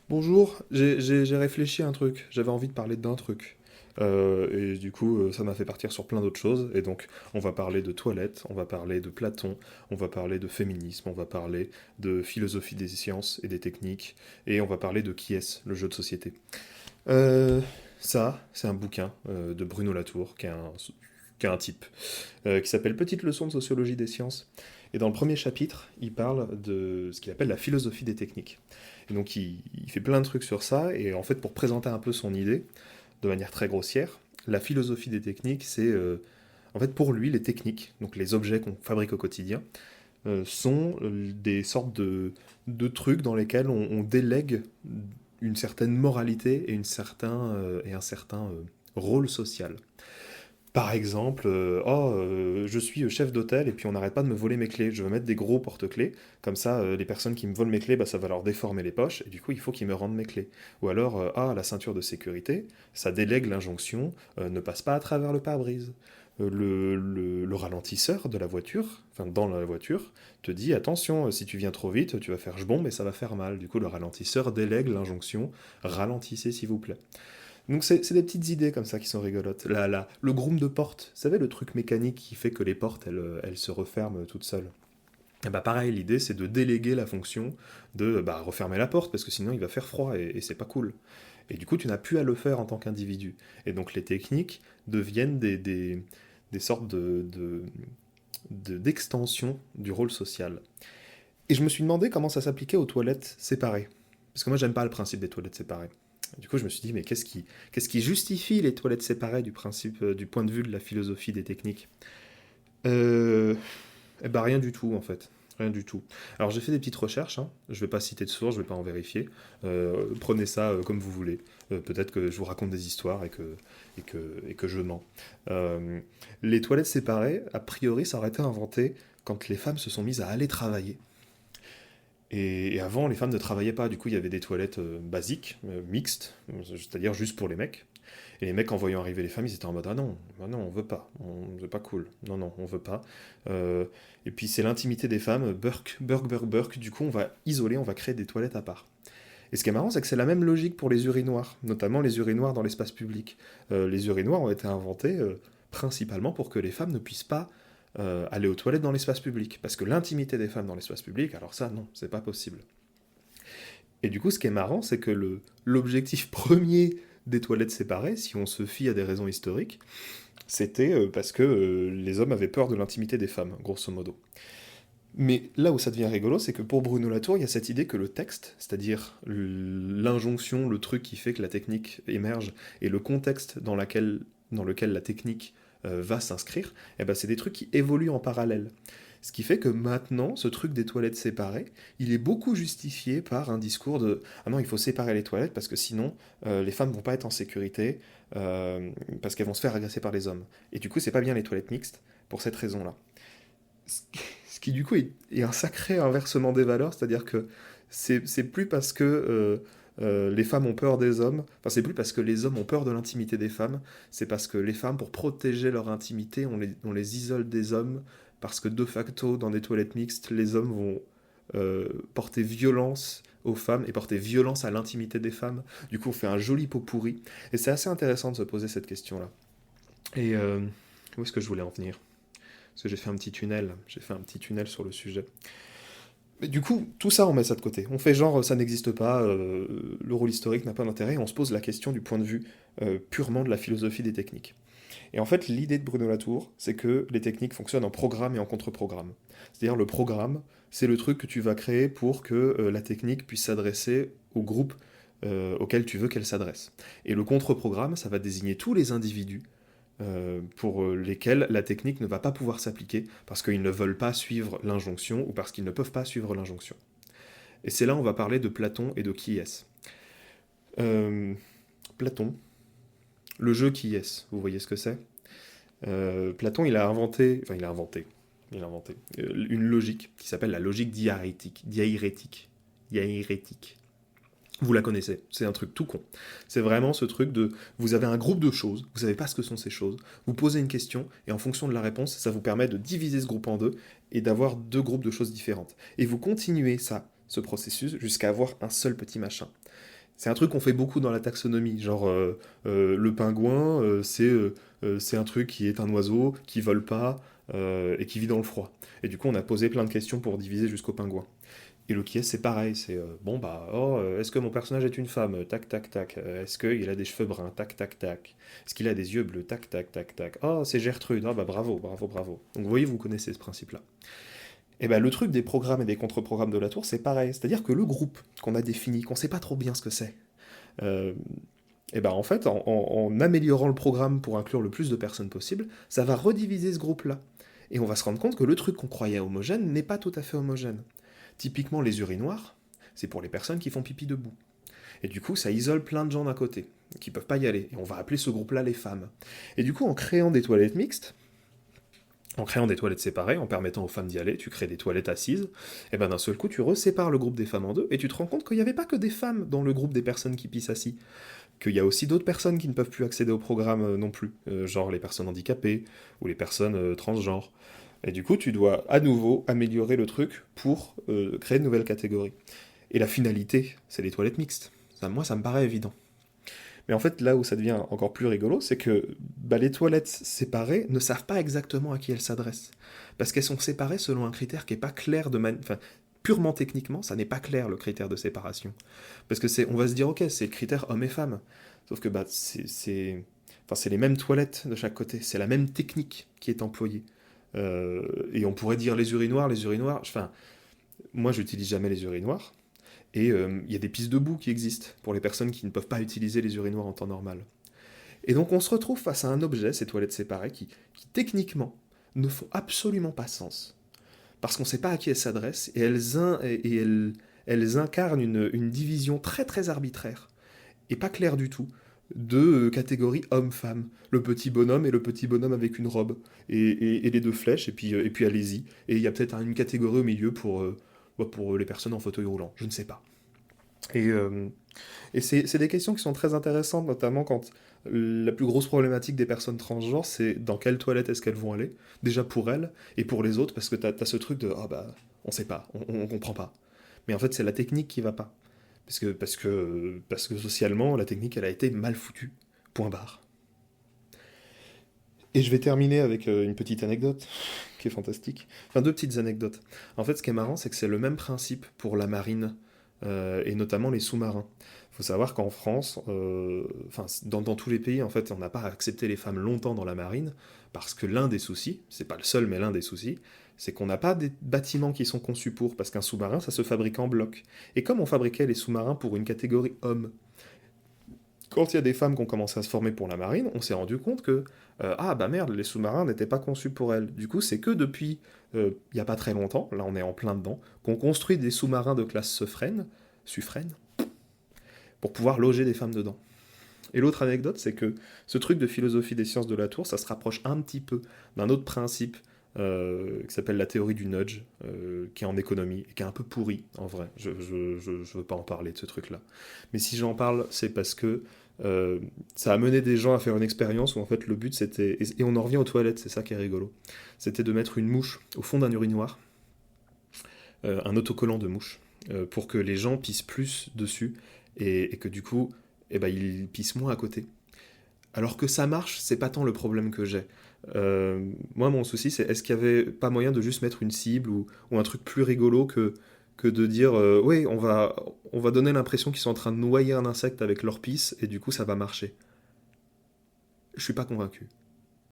Bonjour, j'ai réfléchi à un truc, j'avais envie de parler d'un truc. Et du coup, ça m'a fait partir sur plein d'autres choses. Et donc, on va parler de toilettes, on va parler de Platon, on va parler de féminisme, on va parler de philosophie des sciences et des techniques, et on va parler de qui est-ce, le jeu de société. Euh, Ça, c'est un bouquin de Bruno Latour, qui est un type, qui s'appelle Petite leçon de sociologie des sciences. Et dans le premier chapitre, il parle de ce qu'il appelle la philosophie des techniques. Et donc il fait plein de trucs sur ça, et en fait pour présenter un peu son idée, de manière très grossière, la philosophie des techniques, c'est en fait pour lui les techniques, donc les objets qu'on fabrique au quotidien, sont des sortes de trucs dans lesquels on délègue une certaine moralité et un certain rôle social. Par exemple, je suis chef d'hôtel et puis on n'arrête pas de me voler mes clés. Je veux mettre des gros porte-clés, comme ça, les personnes qui me volent mes clés, bah, ça va leur déformer les poches et du coup, il faut qu'ils me rendent mes clés. Ou alors, la ceinture de sécurité, ça délègue l'injonction, ne passe pas à travers le pare-brise. Le ralentisseur de la voiture, enfin dans la voiture, te dit attention, si tu viens trop vite, tu vas faire jbombe et ça va faire mal. Du coup, le ralentisseur délègue l'injonction ralentissez s'il vous plaît. Donc c'est des petites idées comme ça qui sont rigolotes. Le groom de porte, vous savez le truc mécanique qui fait que les portes elles se referment toutes seules. Et bah pareil, l'idée c'est de déléguer la fonction de refermer la porte parce que sinon il va faire froid et c'est pas cool. Et du coup tu n'as plus à le faire en tant qu'individu. Et donc les techniques deviennent des sortes d'extension du rôle social. Et je me suis demandé comment ça s'appliquait aux toilettes séparées. Parce que moi j'aime pas le principe des toilettes séparées. Du coup, je me suis dit, mais qu'est-ce qui justifie les toilettes séparées du principe, du point de vue de la philosophie des techniques? euh, Eh ben rien du tout, en fait. Rien du tout. Alors, j'ai fait des petites recherches, hein. Je vais pas citer de source, je vais pas en vérifier. Prenez ça comme vous voulez. Peut-être que je vous raconte des histoires et que je mens. Euh, les toilettes séparées, a priori, ça aurait été inventé quand les femmes se sont mises à aller travailler. Et avant, les femmes ne travaillaient pas, du coup, il y avait des toilettes basiques, mixtes, c'est-à-dire juste pour les mecs. Et les mecs, en voyant arriver les femmes, ils étaient en mode ah non, on veut pas, c'est pas cool, non, non, on veut pas. Euh, et puis c'est l'intimité des femmes, burk, burk, burk, burk, du coup, on va isoler, on va créer des toilettes à part. Et ce qui est marrant, c'est que c'est la même logique pour les urinoirs, notamment les urinoirs dans l'espace public. Les urinoirs ont été inventés principalement pour que les femmes ne puissent pas aller aux toilettes dans l'espace public. Parce que l'intimité des femmes dans l'espace public, alors ça, non, c'est pas possible. Et du coup, ce qui est marrant, c'est que l'objectif premier des toilettes séparées, si on se fie à des raisons historiques, c'était parce que les hommes avaient peur de l'intimité des femmes, grosso modo. Mais là où ça devient rigolo, c'est que pour Bruno Latour, il y a cette idée que le texte, c'est-à-dire l'injonction, le truc qui fait que la technique émerge, et le contexte dans lequel la technique va s'inscrire, eh ben c'est des trucs qui évoluent en parallèle. Ce qui fait que maintenant, ce truc des toilettes séparées, il est beaucoup justifié par un discours de ah non, il faut séparer les toilettes parce que sinon, les femmes vont pas être en sécurité, parce qu'elles vont se faire agresser par les hommes. Et du coup, c'est pas bien les toilettes mixtes pour cette raison-là. Ce qui du coup est un sacré inversement des valeurs, c'est-à-dire que c'est plus parce que les femmes ont peur des hommes, enfin c'est plus parce que les hommes ont peur de l'intimité des femmes, c'est parce que les femmes, pour protéger leur intimité, on les isole des hommes, parce que de facto, dans des toilettes mixtes, les hommes vont porter violence aux femmes et porter violence à l'intimité des femmes. Du coup, on fait un joli pot pourri. Et c'est assez intéressant de se poser cette question-là. Et où est-ce que je voulais en venir? Parce que j'ai fait un petit tunnel sur le sujet. Mais du coup, tout ça, on met ça de côté. On fait genre, ça n'existe pas, le rôle historique n'a pas d'intérêt, et on se pose la question du point de vue purement de la philosophie des techniques. Et en fait, l'idée de Bruno Latour, c'est que les techniques fonctionnent en programme et en contre-programme. C'est-à-dire, le programme, c'est le truc que tu vas créer pour que la technique puisse s'adresser au groupe auquel tu veux qu'elle s'adresse. Et le contre-programme, ça va désigner tous les individus pour lesquels la technique ne va pas pouvoir s'appliquer parce qu'ils ne veulent pas suivre l'injonction ou parce qu'ils ne peuvent pas suivre l'injonction. Et c'est là où on va parler de Platon et de qui est-ce. Platon, le jeu qui est-ce, vous voyez ce que c'est? Platon, il a inventé une logique qui s'appelle la logique diaérétique. Vous la connaissez, c'est un truc tout con. C'est vraiment ce truc de, vous avez un groupe de choses, vous savez pas ce que sont ces choses, vous posez une question, et en fonction de la réponse, ça vous permet de diviser ce groupe en deux, et d'avoir deux groupes de choses différentes. Et vous continuez ça, ce processus, jusqu'à avoir un seul petit machin. C'est un truc qu'on fait beaucoup dans la taxonomie, genre le pingouin, c'est un truc qui est un oiseau, qui vole pas et qui vit dans le froid. Et du coup, on a posé plein de questions pour diviser jusqu'au pingouin. Et le qui est, c'est pareil, c'est bon bah, oh, est-ce que mon personnage est une femme? Tac, tac, tac. Est-ce qu'il a des cheveux bruns? Tac, tac, tac. Est-ce qu'il a des yeux bleus? Tac, tac, tac, tac. Oh, c'est Gertrude. Ah bah bravo, bravo, bravo. Donc vous voyez, vous connaissez ce principe-là. Et ben le truc des programmes et des contre-programmes de la tour, c'est pareil. C'est-à-dire que le groupe qu'on a défini, qu'on sait pas trop bien ce que c'est, euh, et ben en fait, en améliorant le programme pour inclure le plus de personnes possible, ça va rediviser ce groupe-là. Et on va se rendre compte que le truc qu'on croyait homogène n'est pas tout à fait homogène. Typiquement, les urinoirs, c'est pour les personnes qui font pipi debout. Et du coup, ça isole plein de gens d'un côté, qui peuvent pas y aller. Et on va appeler ce groupe-là les femmes. Et du coup, en créant des toilettes mixtes, en créant des toilettes séparées, en permettant aux femmes d'y aller, tu crées des toilettes assises, et ben d'un seul coup, tu resépares le groupe des femmes en deux, et tu te rends compte qu'il n'y avait pas que des femmes dans le groupe des personnes qui pissent assis, qu'il y a aussi d'autres personnes qui ne peuvent plus accéder au programme non plus, genre les personnes handicapées, ou les personnes transgenres. Et du coup, tu dois à nouveau améliorer le truc pour créer de nouvelles catégories. Et la finalité, c'est les toilettes mixtes. Ça, moi, ça me paraît évident. Mais en fait, là où ça devient encore plus rigolo, c'est que bah, les toilettes séparées ne savent pas exactement à qui elles s'adressent. Parce qu'elles sont séparées selon un critère qui n'est pas clair enfin, purement techniquement, ça n'est pas clair le critère de séparation. Parce que on va se dire, ok, c'est le critère homme et femme. Sauf que bah, enfin, c'est les mêmes toilettes de chaque côté, c'est la même technique qui est employée. Et on pourrait dire les urinoirs, enfin, moi j'utilise jamais les urinoirs, et il y a des pistes de boue qui existent pour les personnes qui ne peuvent pas utiliser les urinoirs en temps normal. Et donc on se retrouve face à un objet, ces toilettes séparées, qui techniquement ne font absolument pas sens. Parce qu'on ne sait pas à qui elles s'adressent, et elles incarnent une division très très arbitraire, et pas claire du tout, de catégories homme-femme. Le petit bonhomme et le petit bonhomme avec une robe, et les deux flèches, et puis allez-y. Et il y a peut-être une catégorie au milieu pour les personnes en fauteuil roulant, je ne sais pas. Et, euh, et c'est des questions qui sont très intéressantes, notamment quand la plus grosse problématique des personnes transgenres, c'est dans quelle toilette est-ce qu'elles vont aller, déjà pour elles, et pour les autres, parce que t'as ce truc de « Ah bah, on sait pas, on comprend pas ». Mais en fait, c'est la technique qui va pas. Parce que socialement, la technique, elle a été mal foutue. Point barre. Et je vais terminer avec une petite anecdote qui est fantastique. Enfin, deux petites anecdotes. En fait, ce qui est marrant, c'est que c'est le même principe pour la marine, et notamment les sous-marins. Il faut savoir qu'en France, enfin, dans tous les pays, en fait, on n'a pas accepté les femmes longtemps dans la marine, parce que l'un des soucis, c'est pas le seul, mais l'un des soucis, c'est qu'on n'a pas des bâtiments qui sont conçus pour, parce qu'un sous-marin, ça se fabrique en bloc. Et comme on fabriquait les sous-marins pour une catégorie homme, quand il y a des femmes qui ont commencé à se former pour la marine, on s'est rendu compte que ah bah merde, les sous-marins n'étaient pas conçus pour elles. Du coup, c'est que depuis il n'y a pas très longtemps, là on est en plein dedans, qu'on construit des sous-marins de classe suffrène, pour pouvoir loger des femmes dedans. Et l'autre anecdote, c'est que ce truc de philosophie des sciences de la tour, ça se rapproche un petit peu d'un autre principe qui s'appelle la théorie du nudge, qui est en économie, et qui est un peu pourri, en vrai. Je veux pas en parler de ce truc-là. Mais si j'en parle, c'est parce que ça a mené des gens à faire une expérience où en fait le but c'était... Et on en revient aux toilettes, c'est ça qui est rigolo. C'était de mettre une mouche au fond d'un urinoir, un autocollant de mouche, pour que les gens pissent plus dessus, et que du coup, eh ben, ils pissent moins à côté. Alors que ça marche, c'est pas tant le problème que j'ai. Moi, mon souci, c'est est-ce qu'il y avait pas moyen de juste mettre une cible ou un truc plus rigolo que de dire oui, on va donner l'impression qu'ils sont en train de noyer un insecte avec leur pisse et du coup ça va marcher. Je suis pas convaincu.